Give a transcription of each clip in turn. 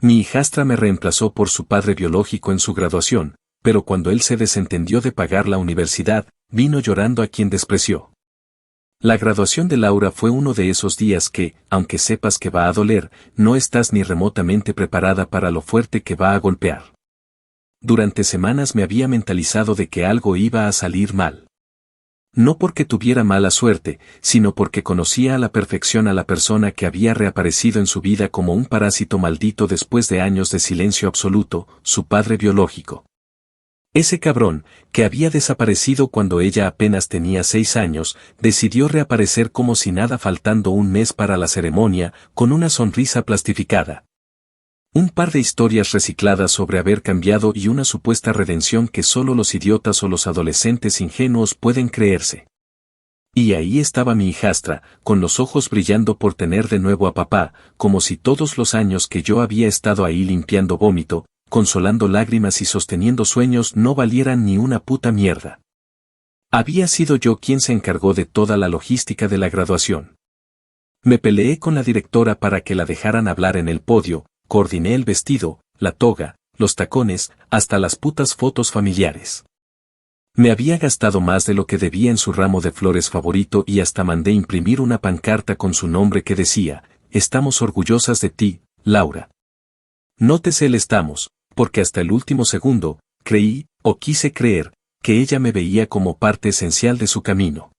Mi hijastra me reemplazó por su padre biológico en su graduación, pero cuando él se desentendió de pagar la universidad, vino llorando a quien despreció. La graduación de Laura fue uno de esos días que, aunque sepas que va a doler, no estás ni remotamente preparada para lo fuerte que va a golpear. Durante semanas me había mentalizado de que algo iba a salir mal. No porque tuviera mala suerte, sino porque conocía a la perfección a la persona que había reaparecido en su vida como un parásito maldito después de años de silencio absoluto, su padre biológico. Ese cabrón, que había desaparecido cuando ella apenas tenía 6 años, decidió reaparecer como si nada faltando un mes para la ceremonia, con una sonrisa plastificada. Un par de historias recicladas sobre haber cambiado y una supuesta redención que solo los idiotas o los adolescentes ingenuos pueden creerse. Y ahí estaba mi hijastra, con los ojos brillando por tener de nuevo a papá, como si todos los años que yo había estado ahí limpiando vómito, consolando lágrimas y sosteniendo sueños no valieran ni una puta mierda. Había sido yo quien se encargó de toda la logística de la graduación. Me peleé con la directora para que la dejaran hablar en el podio, coordiné el vestido, la toga, los tacones, hasta las putas fotos familiares. Me había gastado más de lo que debía en su ramo de flores favorito y hasta mandé imprimir una pancarta con su nombre que decía, «Estamos orgullosas de ti, Laura». Nótese el estamos, porque hasta el último segundo, creí, o quise creer, que ella me veía como parte esencial de su camino.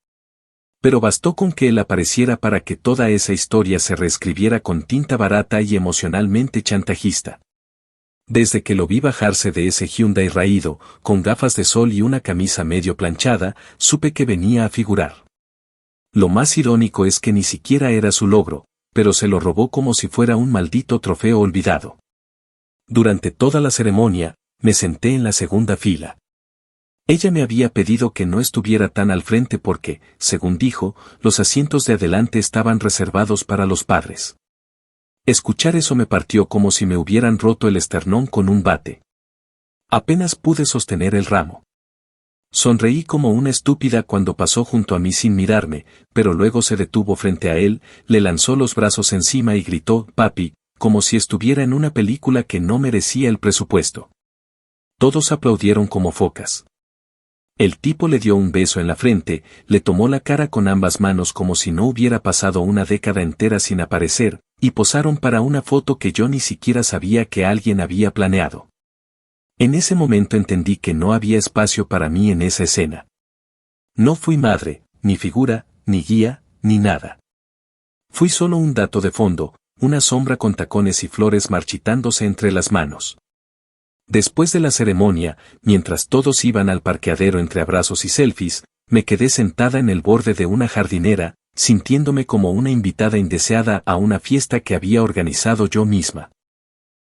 Pero bastó con que él apareciera para que toda esa historia se reescribiera con tinta barata y emocionalmente chantajista. Desde que lo vi bajarse de ese Hyundai raído, con gafas de sol y una camisa medio planchada, supe que venía a figurar. Lo más irónico es que ni siquiera era su logro, pero se lo robó como si fuera un maldito trofeo olvidado. Durante toda la ceremonia, me senté en la segunda fila. Ella me había pedido que no estuviera tan al frente porque, según dijo, los asientos de adelante estaban reservados para los padres. Escuchar eso me partió como si me hubieran roto el esternón con un bate. Apenas pude sostener el ramo. Sonreí como una estúpida cuando pasó junto a mí sin mirarme, pero luego se detuvo frente a él, le lanzó los brazos encima y gritó, «Papi», como si estuviera en una película que no merecía el presupuesto. Todos aplaudieron como focas. El tipo le dio un beso en la frente, le tomó la cara con ambas manos como si no hubiera pasado una década entera sin aparecer, y posaron para una foto que yo ni siquiera sabía que alguien había planeado. En ese momento entendí que no había espacio para mí en esa escena. No fui madre, ni figura, ni guía, ni nada. Fui solo un dato de fondo, una sombra con tacones y flores marchitándose entre las manos. Después de la ceremonia, mientras todos iban al parqueadero entre abrazos y selfies, me quedé sentada en el borde de una jardinera, sintiéndome como una invitada indeseada a una fiesta que había organizado yo misma.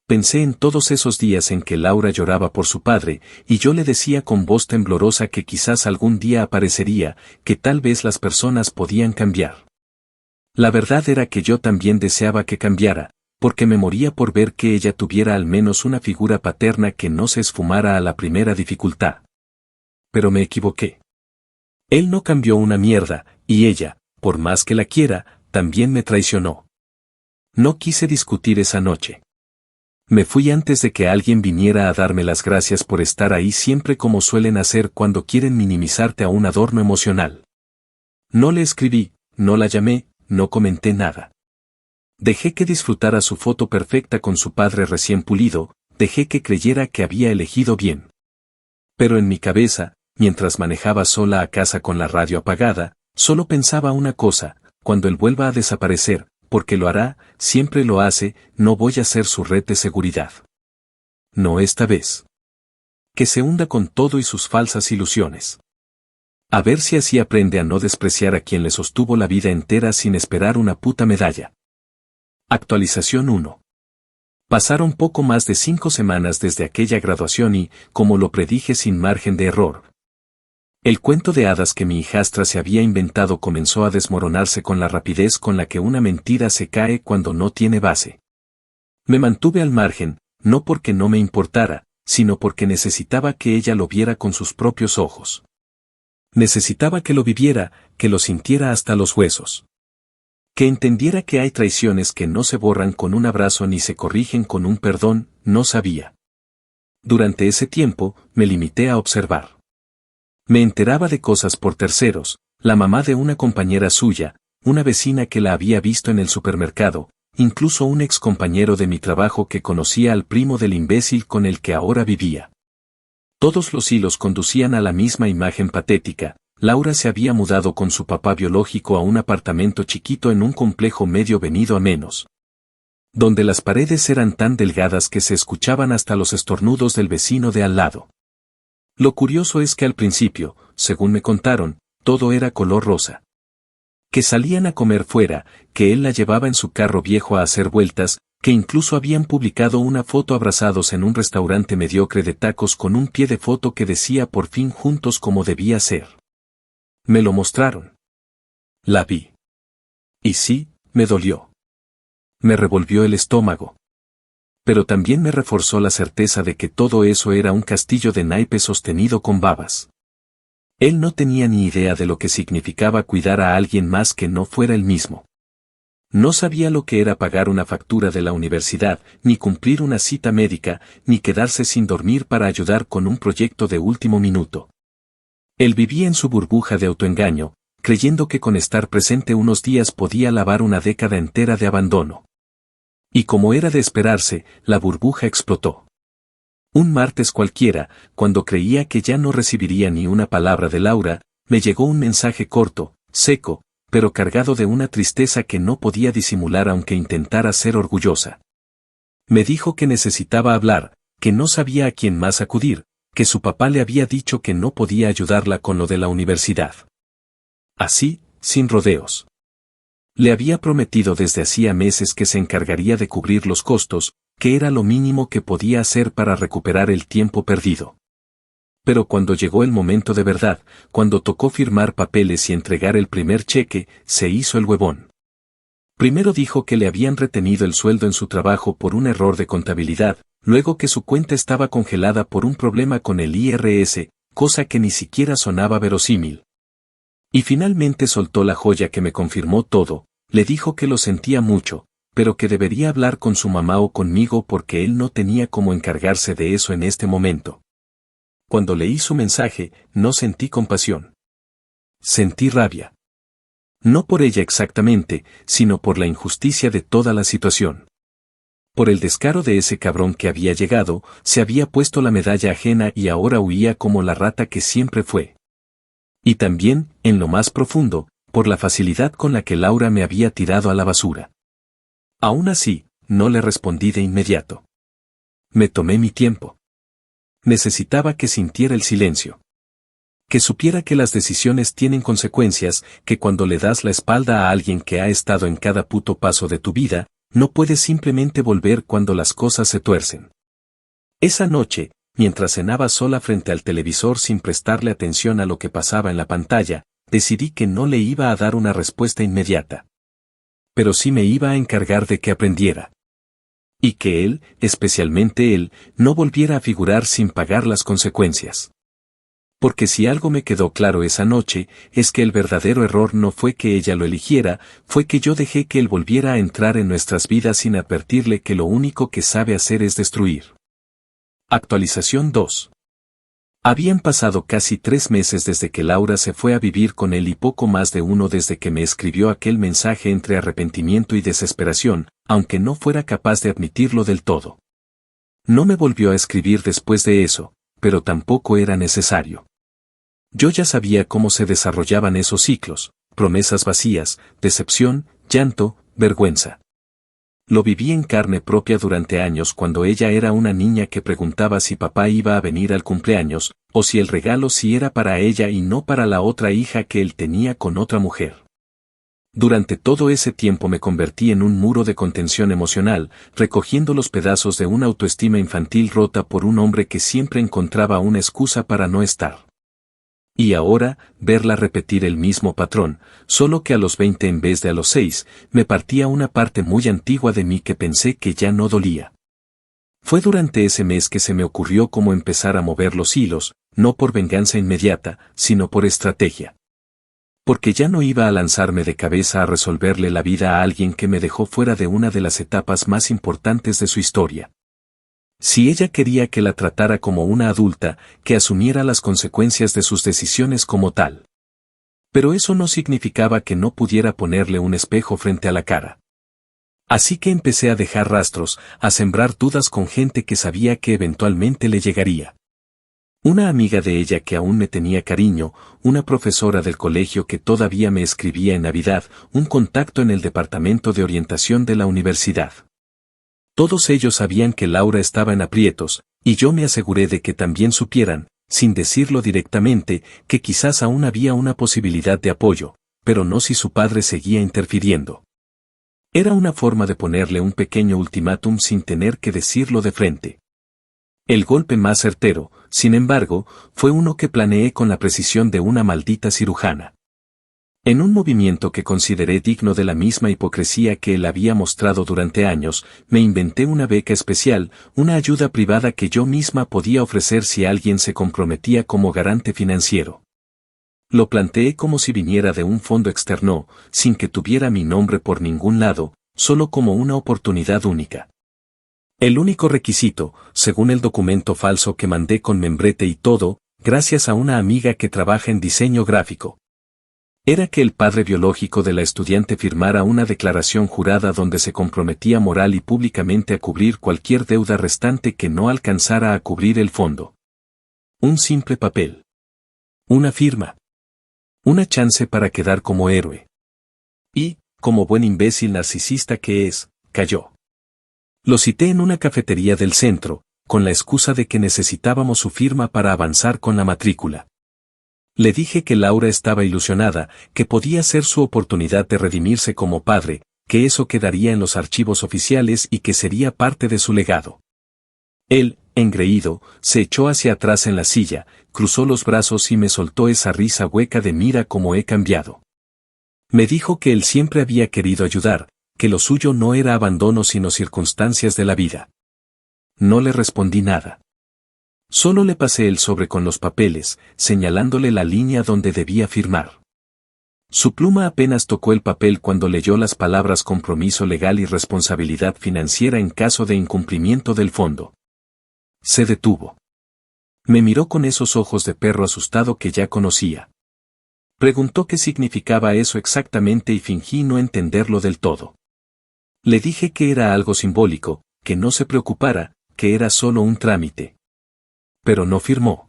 Pensé en todos esos días en que Laura lloraba por su padre, y yo le decía con voz temblorosa que quizás algún día aparecería, que tal vez las personas podían cambiar. La verdad era que yo también deseaba que cambiara, porque me moría por ver que ella tuviera al menos una figura paterna que no se esfumara a la primera dificultad. Pero me equivoqué. Él no cambió una mierda, y ella, por más que la quiera, también me traicionó. No quise discutir esa noche. Me fui antes de que alguien viniera a darme las gracias por estar ahí siempre como suelen hacer cuando quieren minimizarte a un adorno emocional. No le escribí, no la llamé, no comenté nada. Dejé que disfrutara su foto perfecta con su padre recién pulido, dejé que creyera que había elegido bien. Pero en mi cabeza, mientras manejaba sola a casa con la radio apagada, solo pensaba una cosa, cuando él vuelva a desaparecer, porque lo hará, siempre lo hace, no voy a ser su red de seguridad. No esta vez. Que se hunda con todo y sus falsas ilusiones. A ver si así aprende a no despreciar a quien le sostuvo la vida entera sin esperar una puta medalla. Actualización 1. Pasaron poco más de 5 semanas desde aquella graduación y, como lo predije sin margen de error, el cuento de hadas que mi hijastra se había inventado comenzó a desmoronarse con la rapidez con la que una mentira se cae cuando no tiene base. Me mantuve al margen, no porque no me importara, sino porque necesitaba que ella lo viera con sus propios ojos. Necesitaba que lo viviera, que lo sintiera hasta los huesos. Que entendiera que hay traiciones que no se borran con un abrazo ni se corrigen con un perdón, no sabía. Durante ese tiempo, me limité a observar. Me enteraba de cosas por terceros, la mamá de una compañera suya, una vecina que la había visto en el supermercado, incluso un ex compañero de mi trabajo que conocía al primo del imbécil con el que ahora vivía. Todos los hilos conducían a la misma imagen patética. Laura se había mudado con su papá biológico a un apartamento chiquito en un complejo medio venido a menos, donde las paredes eran tan delgadas que se escuchaban hasta los estornudos del vecino de al lado. Lo curioso es que al principio, según me contaron, todo era color rosa. Que salían a comer fuera, que él la llevaba en su carro viejo a hacer vueltas, que incluso habían publicado una foto abrazados en un restaurante mediocre de tacos con un pie de foto que decía por fin juntos como debía ser. Me lo mostraron. La vi. Y sí, me dolió. Me revolvió el estómago. Pero también me reforzó la certeza de que todo eso era un castillo de naipes sostenido con babas. Él no tenía ni idea de lo que significaba cuidar a alguien más que no fuera él mismo. No sabía lo que era pagar una factura de la universidad, ni cumplir una cita médica, ni quedarse sin dormir para ayudar con un proyecto de último minuto. Él vivía en su burbuja de autoengaño, creyendo que con estar presente unos días podía lavar una década entera de abandono. Y como era de esperarse, la burbuja explotó. Un martes cualquiera, cuando creía que ya no recibiría ni una palabra de Laura, me llegó un mensaje corto, seco, pero cargado de una tristeza que no podía disimular aunque intentara ser orgullosa. Me dijo que necesitaba hablar, que no sabía a quién más acudir, que su papá le había dicho que no podía ayudarla con lo de la universidad. Así, sin rodeos. Le había prometido desde hacía meses que se encargaría de cubrir los costos, que era lo mínimo que podía hacer para recuperar el tiempo perdido. Pero cuando llegó el momento de verdad, cuando tocó firmar papeles y entregar el primer cheque, se hizo el huevón. Primero dijo que le habían retenido el sueldo en su trabajo por un error de contabilidad, luego que su cuenta estaba congelada por un problema con el IRS, cosa que ni siquiera sonaba verosímil. Y finalmente soltó la joya que me confirmó todo, le dijo que lo sentía mucho, pero que debería hablar con su mamá o conmigo porque él no tenía cómo encargarse de eso en este momento. Cuando leí su mensaje, no sentí compasión. Sentí rabia. No por ella exactamente, sino por la injusticia de toda la situación. Por el descaro de ese cabrón que había llegado, se había puesto la medalla ajena y ahora huía como la rata que siempre fue. Y también, en lo más profundo, por la facilidad con la que Laura me había tirado a la basura. Aún así, no le respondí de inmediato. Me tomé mi tiempo. Necesitaba que sintiera el silencio. Que supiera que las decisiones tienen consecuencias, que cuando le das la espalda a alguien que ha estado en cada puto paso de tu vida, no puedes simplemente volver cuando las cosas se tuercen. Esa noche, mientras cenaba sola frente al televisor sin prestarle atención a lo que pasaba en la pantalla, decidí que no le iba a dar una respuesta inmediata. Pero sí me iba a encargar de que aprendiera. Y que él, especialmente él, no volviera a figurar sin pagar las consecuencias. Porque si algo me quedó claro esa noche, es que el verdadero error no fue que ella lo eligiera, fue que yo dejé que él volviera a entrar en nuestras vidas sin advertirle que lo único que sabe hacer es destruir. Actualización 2. Habían pasado casi 3 meses desde que Laura se fue a vivir con él y poco más de uno desde que me escribió aquel mensaje entre arrepentimiento y desesperación, aunque no fuera capaz de admitirlo del todo. No me volvió a escribir después de eso, pero tampoco era necesario. Yo ya sabía cómo se desarrollaban esos ciclos, promesas vacías, decepción, llanto, vergüenza. Lo viví en carne propia durante años cuando ella era una niña que preguntaba si papá iba a venir al cumpleaños, o si el regalo sí era para ella y no para la otra hija que él tenía con otra mujer. Durante todo ese tiempo me convertí en un muro de contención emocional, recogiendo los pedazos de una autoestima infantil rota por un hombre que siempre encontraba una excusa para no estar. Y ahora, verla repetir el mismo patrón, solo que a los 20 en vez de a los 6, me partía una parte muy antigua de mí que pensé que ya no dolía. Fue durante ese mes que se me ocurrió cómo empezar a mover los hilos, no por venganza inmediata, sino por estrategia. Porque ya no iba a lanzarme de cabeza a resolverle la vida a alguien que me dejó fuera de una de las etapas más importantes de su historia. Si ella quería que la tratara como una adulta, que asumiera las consecuencias de sus decisiones como tal. Pero eso no significaba que no pudiera ponerle un espejo frente a la cara. Así que empecé a dejar rastros, a sembrar dudas con gente que sabía que eventualmente le llegaría. Una amiga de ella que aún me tenía cariño, una profesora del colegio que todavía me escribía en Navidad, un contacto en el departamento de orientación de la universidad. Todos ellos sabían que Laura estaba en aprietos, y yo me aseguré de que también supieran, sin decirlo directamente, que quizás aún había una posibilidad de apoyo, pero no si su padre seguía interfiriendo. Era una forma de ponerle un pequeño ultimátum sin tener que decirlo de frente. El golpe más certero, sin embargo, fue uno que planeé con la precisión de una maldita cirujana. En un movimiento que consideré digno de la misma hipocresía que él había mostrado durante años, me inventé una beca especial, una ayuda privada que yo misma podía ofrecer si alguien se comprometía como garante financiero. Lo planteé como si viniera de un fondo externo, sin que tuviera mi nombre por ningún lado, solo como una oportunidad única. El único requisito, según el documento falso que mandé con membrete y todo, gracias a una amiga que trabaja en diseño gráfico, era que el padre biológico de la estudiante firmara una declaración jurada donde se comprometía moral y públicamente a cubrir cualquier deuda restante que no alcanzara a cubrir el fondo. Un simple papel. Una firma. Una chance para quedar como héroe. Y, como buen imbécil narcisista que es, cayó. Lo cité en una cafetería del centro, con la excusa de que necesitábamos su firma para avanzar con la matrícula. Le dije que Laura estaba ilusionada, que podía ser su oportunidad de redimirse como padre, que eso quedaría en los archivos oficiales y que sería parte de su legado. Él, engreído, se echó hacia atrás en la silla, cruzó los brazos y me soltó esa risa hueca de mira cómo he cambiado. Me dijo que él siempre había querido ayudar, que lo suyo no era abandono sino circunstancias de la vida. No le respondí nada. Solo le pasé el sobre con los papeles, señalándole la línea donde debía firmar. Su pluma apenas tocó el papel cuando leyó las palabras compromiso legal y responsabilidad financiera en caso de incumplimiento del fondo. Se detuvo. Me miró con esos ojos de perro asustado que ya conocía. Preguntó qué significaba eso exactamente y fingí no entenderlo del todo. Le dije que era algo simbólico, que no se preocupara, que era solo un trámite. Pero no firmó.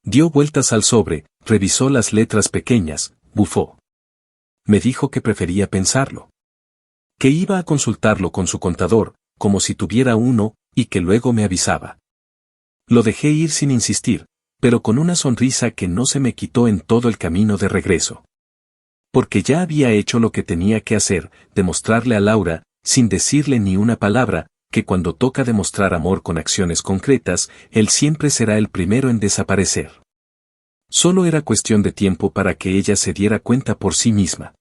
Dio vueltas al sobre, revisó las letras pequeñas, bufó. Me dijo que prefería pensarlo. Que iba a consultarlo con su contador, como si tuviera uno, y que luego me avisaba. Lo dejé ir sin insistir, pero con una sonrisa que no se me quitó en todo el camino de regreso. Porque ya había hecho lo que tenía que hacer, demostrarle a Laura, sin decirle ni una palabra, que cuando toca demostrar amor con acciones concretas, él siempre será el primero en desaparecer. Solo era cuestión de tiempo para que ella se diera cuenta por sí misma.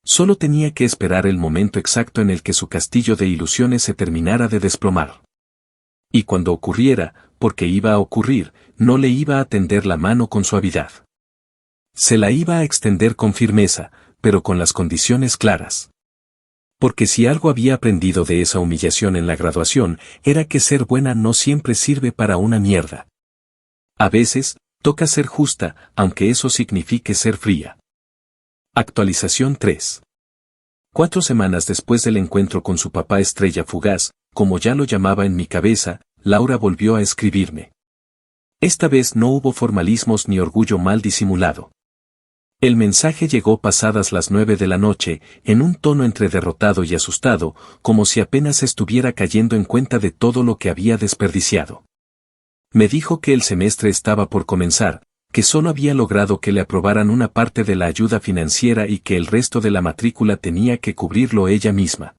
Solo tenía que esperar el momento exacto en el que su castillo de ilusiones se terminara de desplomar. Y cuando ocurriera, porque iba a ocurrir, no le iba a tender la mano con suavidad. Se la iba a extender con firmeza, pero con las condiciones claras. Porque si algo había aprendido de esa humillación en la graduación, era que ser buena no siempre sirve para una mierda. A veces, toca ser justa, aunque eso signifique ser fría. Actualización 3. 4 semanas después del encuentro con su papá estrella fugaz, como ya lo llamaba en mi cabeza, Laura volvió a escribirme. Esta vez no hubo formalismos ni orgullo mal disimulado. El mensaje llegó pasadas las 9 de la noche, en un tono entre derrotado y asustado, como si apenas estuviera cayendo en cuenta de todo lo que había desperdiciado. Me dijo que el semestre estaba por comenzar, que solo había logrado que le aprobaran una parte de la ayuda financiera y que el resto de la matrícula tenía que cubrirlo ella misma.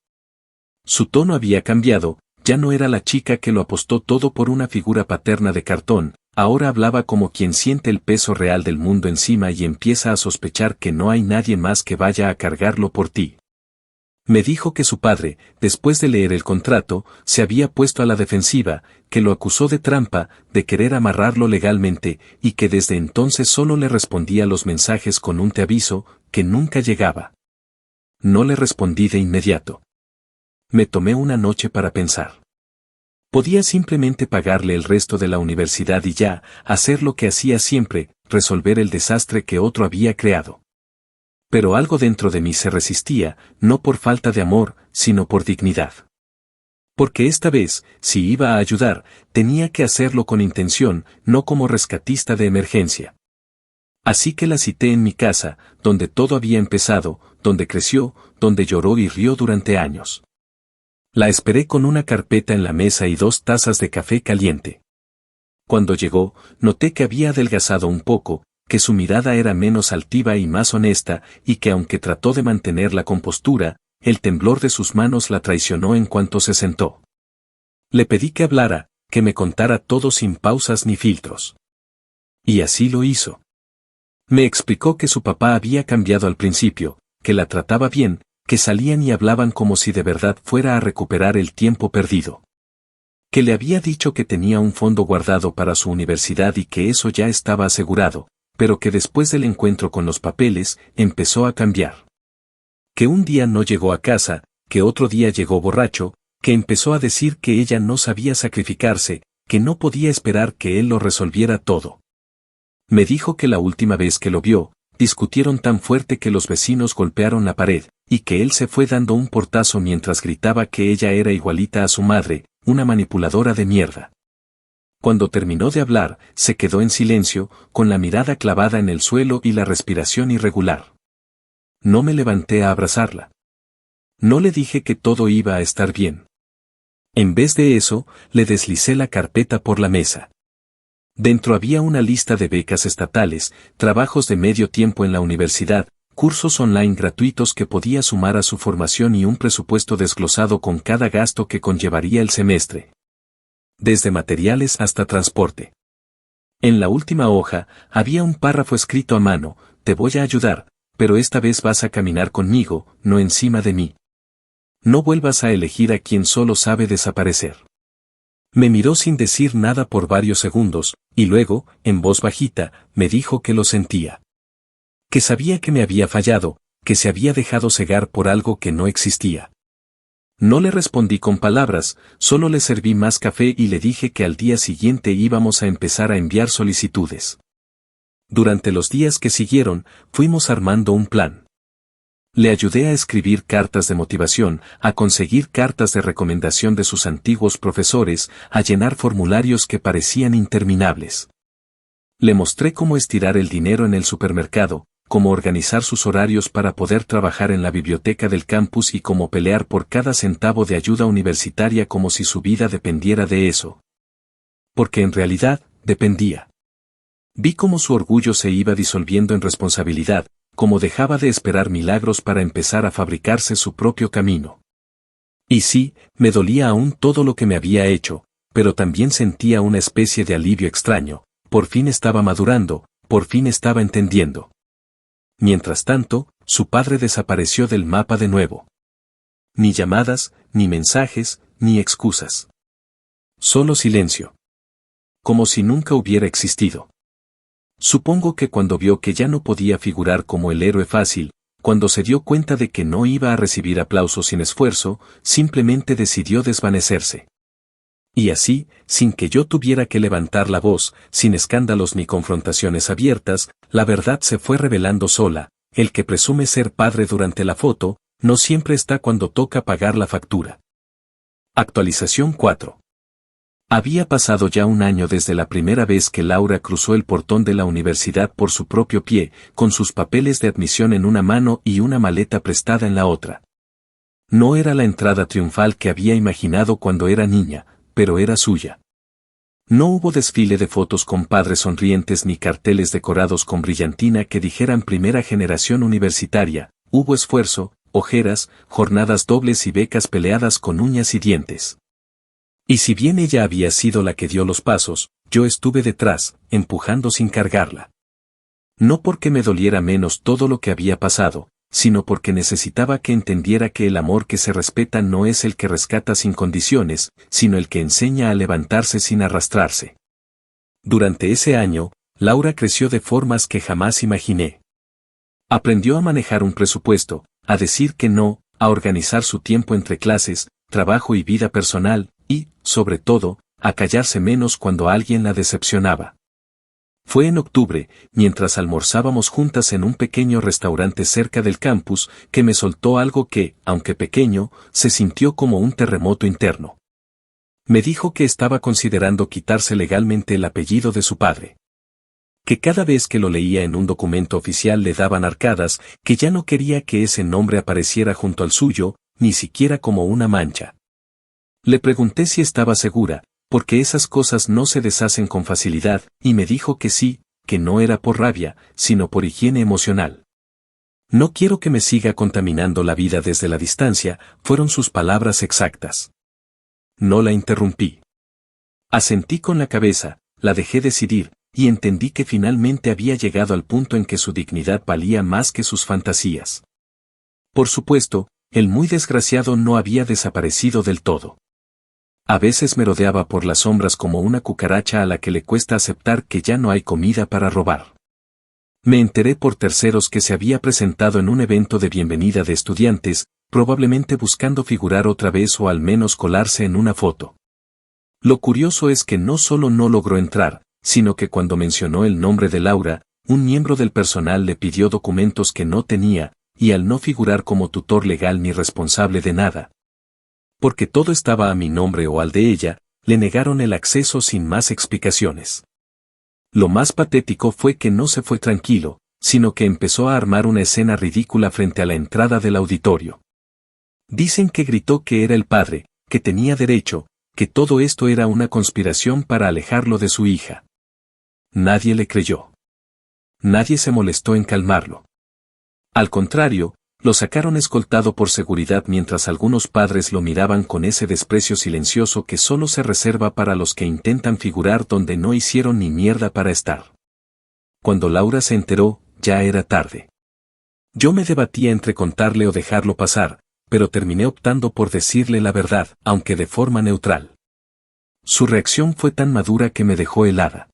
Su tono había cambiado, ya no era la chica que lo apostó todo por una figura paterna de cartón, ahora hablaba como quien siente el peso real del mundo encima y empieza a sospechar que no hay nadie más que vaya a cargarlo por ti. Me dijo que su padre, después de leer el contrato, se había puesto a la defensiva, que lo acusó de trampa, de querer amarrarlo legalmente, y que desde entonces solo le respondía los mensajes con un te aviso, que nunca llegaba. No le respondí de inmediato. Me tomé una noche para pensar. Podía simplemente pagarle el resto de la universidad y ya, hacer lo que hacía siempre, resolver el desastre que otro había creado. Pero algo dentro de mí se resistía, no por falta de amor, sino por dignidad. Porque esta vez, si iba a ayudar, tenía que hacerlo con intención, no como rescatista de emergencia. Así que la cité en mi casa, donde todo había empezado, donde creció, donde lloró y rió durante años. La esperé con una carpeta en la mesa y 2 tazas de café caliente. Cuando llegó, noté que había adelgazado un poco, que su mirada era menos altiva y más honesta, y que aunque trató de mantener la compostura, el temblor de sus manos la traicionó en cuanto se sentó. Le pedí que hablara, que me contara todo sin pausas ni filtros. Y así lo hizo. Me explicó que su papá había cambiado al principio, que la trataba bien, que salían y hablaban como si de verdad fuera a recuperar el tiempo perdido. Que le había dicho que tenía un fondo guardado para su universidad y que eso ya estaba asegurado, pero que después del encuentro con los papeles, empezó a cambiar. Que un día no llegó a casa, que otro día llegó borracho, que empezó a decir que ella no sabía sacrificarse, que no podía esperar que él lo resolviera todo. Me dijo que la última vez que lo vio, discutieron tan fuerte que los vecinos golpearon la pared, y que él se fue dando un portazo mientras gritaba que ella era igualita a su madre, una manipuladora de mierda. Cuando terminó de hablar, se quedó en silencio, con la mirada clavada en el suelo y la respiración irregular. No me levanté a abrazarla. No le dije que todo iba a estar bien. En vez de eso, le deslicé la carpeta por la mesa. Dentro había una lista de becas estatales, trabajos de medio tiempo en la universidad, cursos online gratuitos que podía sumar a su formación y un presupuesto desglosado con cada gasto que conllevaría el semestre. Desde materiales hasta transporte. En la última hoja, había un párrafo escrito a mano: te voy a ayudar, pero esta vez vas a caminar conmigo, no encima de mí. No vuelvas a elegir a quien solo sabe desaparecer. Me miró sin decir nada por varios segundos, y luego, en voz bajita, me dijo que lo sentía. Que sabía que me había fallado, que se había dejado cegar por algo que no existía. No le respondí con palabras, solo le serví más café y le dije que al día siguiente íbamos a empezar a enviar solicitudes. Durante los días que siguieron, fuimos armando un plan. Le ayudé a escribir cartas de motivación, a conseguir cartas de recomendación de sus antiguos profesores, a llenar formularios que parecían interminables. Le mostré cómo estirar el dinero en el supermercado, cómo organizar sus horarios para poder trabajar en la biblioteca del campus y cómo pelear por cada centavo de ayuda universitaria como si su vida dependiera de eso. Porque en realidad, dependía. Vi cómo su orgullo se iba disolviendo en responsabilidad, cómo dejaba de esperar milagros para empezar a fabricarse su propio camino. Y sí, me dolía aún todo lo que me había hecho, pero también sentía una especie de alivio extraño: por fin estaba madurando, por fin estaba entendiendo. Mientras tanto, su padre desapareció del mapa de nuevo. Ni llamadas, ni mensajes, ni excusas. Solo silencio. Como si nunca hubiera existido. Supongo que cuando vio que ya no podía figurar como el héroe fácil, cuando se dio cuenta de que no iba a recibir aplausos sin esfuerzo, simplemente decidió desvanecerse. Y así, sin que yo tuviera que levantar la voz, sin escándalos ni confrontaciones abiertas, la verdad se fue revelando sola: el que presume ser padre durante la foto, no siempre está cuando toca pagar la factura. Actualización 4. Había pasado ya un año desde la primera vez que Laura cruzó el portón de la universidad por su propio pie, con sus papeles de admisión en una mano y una maleta prestada en la otra. No era la entrada triunfal que había imaginado cuando era niña, pero era suya. No hubo desfile de fotos con padres sonrientes ni carteles decorados con brillantina que dijeran primera generación universitaria. Hubo esfuerzo, ojeras, jornadas dobles y becas peleadas con uñas y dientes. Y si bien ella había sido la que dio los pasos, yo estuve detrás, empujando sin cargarla. No porque me doliera menos todo lo que había pasado, sino porque necesitaba que entendiera que el amor que se respeta no es el que rescata sin condiciones, sino el que enseña a levantarse sin arrastrarse. Durante ese año, Laura creció de formas que jamás imaginé. Aprendió a manejar un presupuesto, a decir que no, a organizar su tiempo entre clases, trabajo y vida personal, y, sobre todo, a callarse menos cuando alguien la decepcionaba. Fue en octubre, mientras almorzábamos juntas en un pequeño restaurante cerca del campus, que me soltó algo que, aunque pequeño, se sintió como un terremoto interno. Me dijo que estaba considerando quitarse legalmente el apellido de su padre. Que cada vez que lo leía en un documento oficial le daban arcadas, que ya no quería que ese nombre apareciera junto al suyo, ni siquiera como una mancha. Le pregunté si estaba segura, porque esas cosas no se deshacen con facilidad, y me dijo que sí, que no era por rabia, sino por higiene emocional. No quiero que me siga contaminando la vida desde la distancia, fueron sus palabras exactas. No la interrumpí. Asentí con la cabeza, la dejé decidir, y entendí que finalmente había llegado al punto en que su dignidad valía más que sus fantasías. Por supuesto, el muy desgraciado no había desaparecido del todo. A veces merodeaba por las sombras como una cucaracha a la que le cuesta aceptar que ya no hay comida para robar. Me enteré por terceros que se había presentado en un evento de bienvenida de estudiantes, probablemente buscando figurar otra vez o al menos colarse en una foto. Lo curioso es que no solo no logró entrar, sino que cuando mencionó el nombre de Laura, un miembro del personal le pidió documentos que no tenía, y al no figurar como tutor legal ni responsable de nada, porque todo estaba a mi nombre o al de ella, le negaron el acceso sin más explicaciones. Lo más patético fue que no se fue tranquilo, sino que empezó a armar una escena ridícula frente a la entrada del auditorio. Dicen que gritó que era el padre, que tenía derecho, que todo esto era una conspiración para alejarlo de su hija. Nadie le creyó. Nadie se molestó en calmarlo. Al contrario, lo sacaron escoltado por seguridad mientras algunos padres lo miraban con ese desprecio silencioso que solo se reserva para los que intentan figurar donde no hicieron ni mierda para estar. Cuando Laura se enteró, ya era tarde. Yo me debatía entre contarle o dejarlo pasar, pero terminé optando por decirle la verdad, aunque de forma neutral. Su reacción fue tan madura que me dejó helada.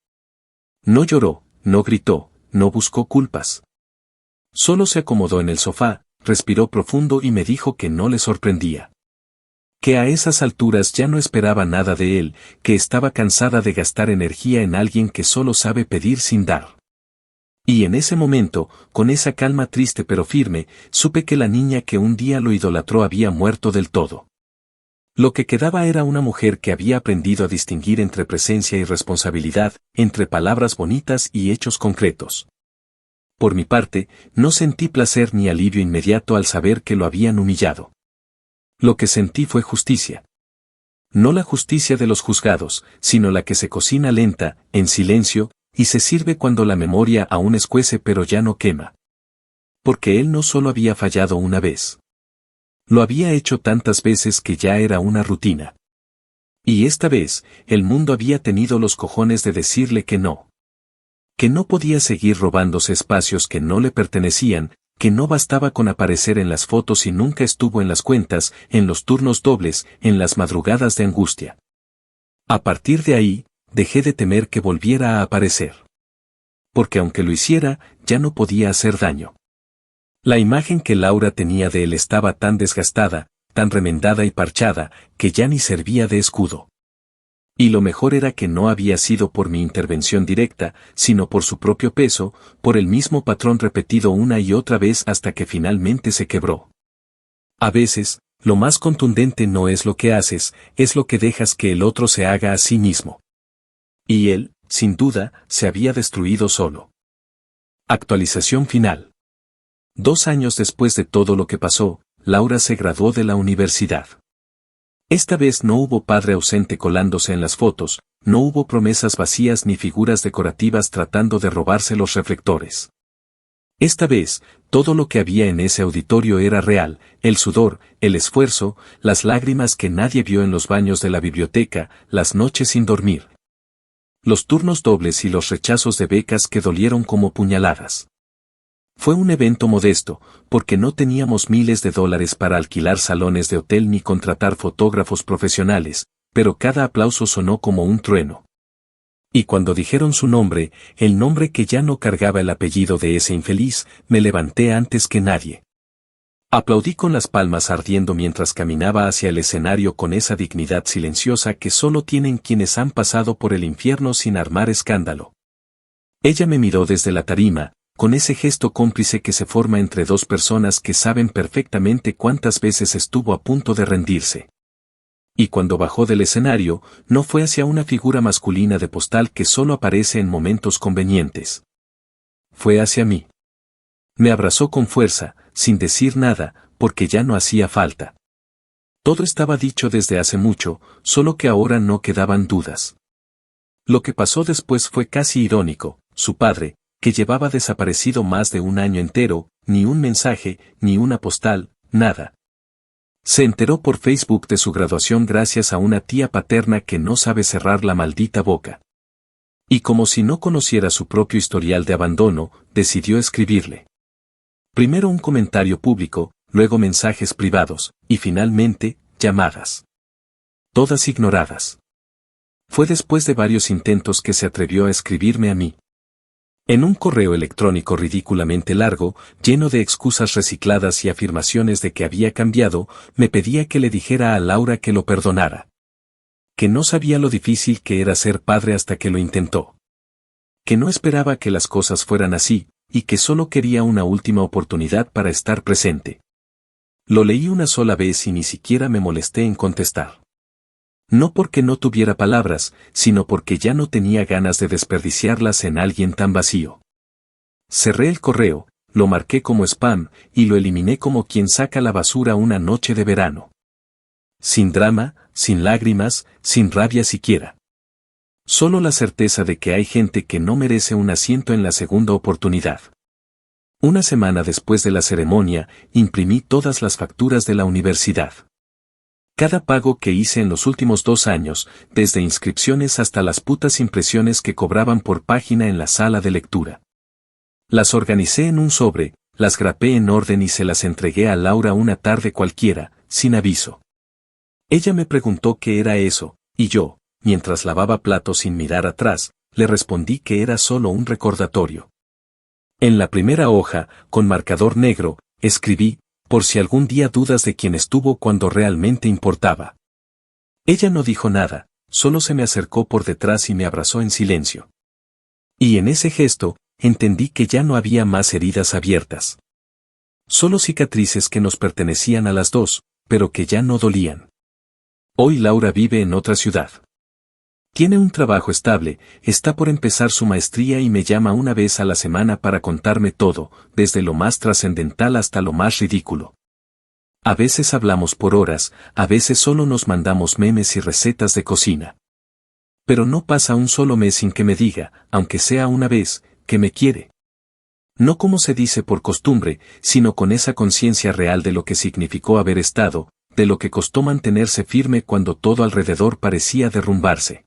No lloró, no gritó, no buscó culpas. Solo se acomodó en el sofá, respiró profundo y me dijo que no le sorprendía. Que a esas alturas ya no esperaba nada de él, que estaba cansada de gastar energía en alguien que solo sabe pedir sin dar. Y en ese momento, con esa calma triste pero firme, supe que la niña que un día lo idolatró había muerto del todo. Lo que quedaba era una mujer que había aprendido a distinguir entre presencia y responsabilidad, entre palabras bonitas y hechos concretos. Por mi parte, no sentí placer ni alivio inmediato al saber que lo habían humillado. Lo que sentí fue justicia. No la justicia de los juzgados, sino la que se cocina lenta, en silencio, y se sirve cuando la memoria aún escuece pero ya no quema. Porque él no solo había fallado una vez. Lo había hecho tantas veces que ya era una rutina. Y esta vez, el mundo había tenido los cojones de decirle que no. Que no podía seguir robándose espacios que no le pertenecían, que no bastaba con aparecer en las fotos y nunca estuvo en las cuentas, en los turnos dobles, en las madrugadas de angustia. A partir de ahí, dejé de temer que volviera a aparecer. Porque aunque lo hiciera, ya no podía hacer daño. La imagen que Laura tenía de él estaba tan desgastada, tan remendada y parchada, que ya ni servía de escudo. Y lo mejor era que no había sido por mi intervención directa, sino por su propio peso, por el mismo patrón repetido una y otra vez hasta que finalmente se quebró. A veces, lo más contundente no es lo que haces, es lo que dejas que el otro se haga a sí mismo. Y él, sin duda, se había destruido solo. Actualización final. 2 años después de todo lo que pasó, Laura se graduó de la universidad. Esta vez no hubo padre ausente colándose en las fotos, no hubo promesas vacías ni figuras decorativas tratando de robarse los reflectores. Esta vez, todo lo que había en ese auditorio era real, el sudor, el esfuerzo, las lágrimas que nadie vio en los baños de la biblioteca, las noches sin dormir. Los turnos dobles y los rechazos de becas que dolieron como puñaladas. Fue un evento modesto, porque no teníamos miles de dólares para alquilar salones de hotel ni contratar fotógrafos profesionales, pero cada aplauso sonó como un trueno. Y cuando dijeron su nombre, el nombre que ya no cargaba el apellido de ese infeliz, me levanté antes que nadie. Aplaudí con las palmas ardiendo mientras caminaba hacia el escenario con esa dignidad silenciosa que solo tienen quienes han pasado por el infierno sin armar escándalo. Ella me miró desde la tarima, con ese gesto cómplice que se forma entre dos personas que saben perfectamente cuántas veces estuvo a punto de rendirse. Y cuando bajó del escenario, no fue hacia una figura masculina de postal que solo aparece en momentos convenientes. Fue hacia mí. Me abrazó con fuerza, sin decir nada, porque ya no hacía falta. Todo estaba dicho desde hace mucho, solo que ahora no quedaban dudas. Lo que pasó después fue casi irónico. Su padre, que llevaba desaparecido más de un año entero, ni un mensaje, ni una postal, nada. Se enteró por Facebook de su graduación gracias a una tía paterna que no sabe cerrar la maldita boca. Y como si no conociera su propio historial de abandono, decidió escribirle. Primero un comentario público, luego mensajes privados, y finalmente, llamadas. Todas ignoradas. Fue después de varios intentos que se atrevió a escribirme a mí. En un correo electrónico ridículamente largo, lleno de excusas recicladas y afirmaciones de que había cambiado, me pedía que le dijera a Laura que lo perdonara. Que no sabía lo difícil que era ser padre hasta que lo intentó. Que no esperaba que las cosas fueran así, y que solo quería una última oportunidad para estar presente. Lo leí una sola vez y ni siquiera me molesté en contestar. No porque no tuviera palabras, sino porque ya no tenía ganas de desperdiciarlas en alguien tan vacío. Cerré el correo, lo marqué como spam, y lo eliminé como quien saca la basura una noche de verano. Sin drama, sin lágrimas, sin rabia siquiera. Solo la certeza de que hay gente que no merece un asiento en la segunda oportunidad. Una semana después de la ceremonia, imprimí todas las facturas de la universidad. Cada pago que hice en los últimos 2 años, desde inscripciones hasta las putas impresiones que cobraban por página en la sala de lectura. Las organicé en un sobre, las grapé en orden y se las entregué a Laura una tarde cualquiera, sin aviso. Ella me preguntó qué era eso, y yo, mientras lavaba platos sin mirar atrás, le respondí que era solo un recordatorio. En la primera hoja, con marcador negro, escribí, por si algún día dudas de quién estuvo cuando realmente importaba. Ella no dijo nada, solo se me acercó por detrás y me abrazó en silencio. Y en ese gesto, entendí que ya no había más heridas abiertas. Solo cicatrices que nos pertenecían a las dos, pero que ya no dolían. Hoy Laura vive en otra ciudad. Tiene un trabajo estable, está por empezar su maestría y me llama una vez a la semana para contarme todo, desde lo más trascendental hasta lo más ridículo. A veces hablamos por horas, a veces solo nos mandamos memes y recetas de cocina. Pero no pasa un solo mes sin que me diga, aunque sea una vez, que me quiere. No como se dice por costumbre, sino con esa conciencia real de lo que significó haber estado, de lo que costó mantenerse firme cuando todo alrededor parecía derrumbarse.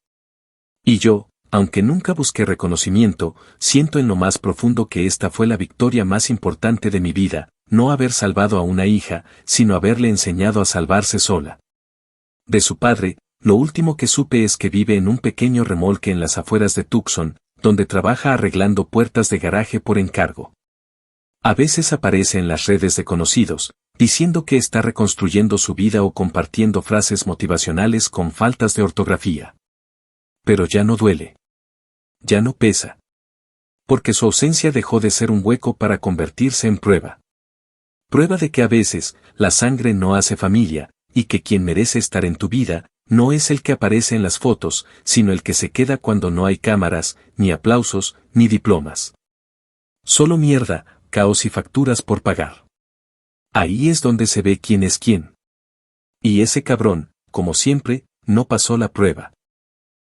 Y yo, aunque nunca busqué reconocimiento, siento en lo más profundo que esta fue la victoria más importante de mi vida, no haber salvado a una hija, sino haberle enseñado a salvarse sola. De su padre, lo último que supe es que vive en un pequeño remolque en las afueras de Tucson, donde trabaja arreglando puertas de garaje por encargo. A veces aparece en las redes de conocidos, diciendo que está reconstruyendo su vida o compartiendo frases motivacionales con faltas de ortografía. Pero ya no duele. Ya no pesa. Porque su ausencia dejó de ser un hueco para convertirse en prueba. Prueba de que a veces, la sangre no hace familia, y que quien merece estar en tu vida, no es el que aparece en las fotos, sino el que se queda cuando no hay cámaras, ni aplausos, ni diplomas. Solo mierda, caos y facturas por pagar. Ahí es donde se ve quién es quién. Y ese cabrón, como siempre, no pasó la prueba.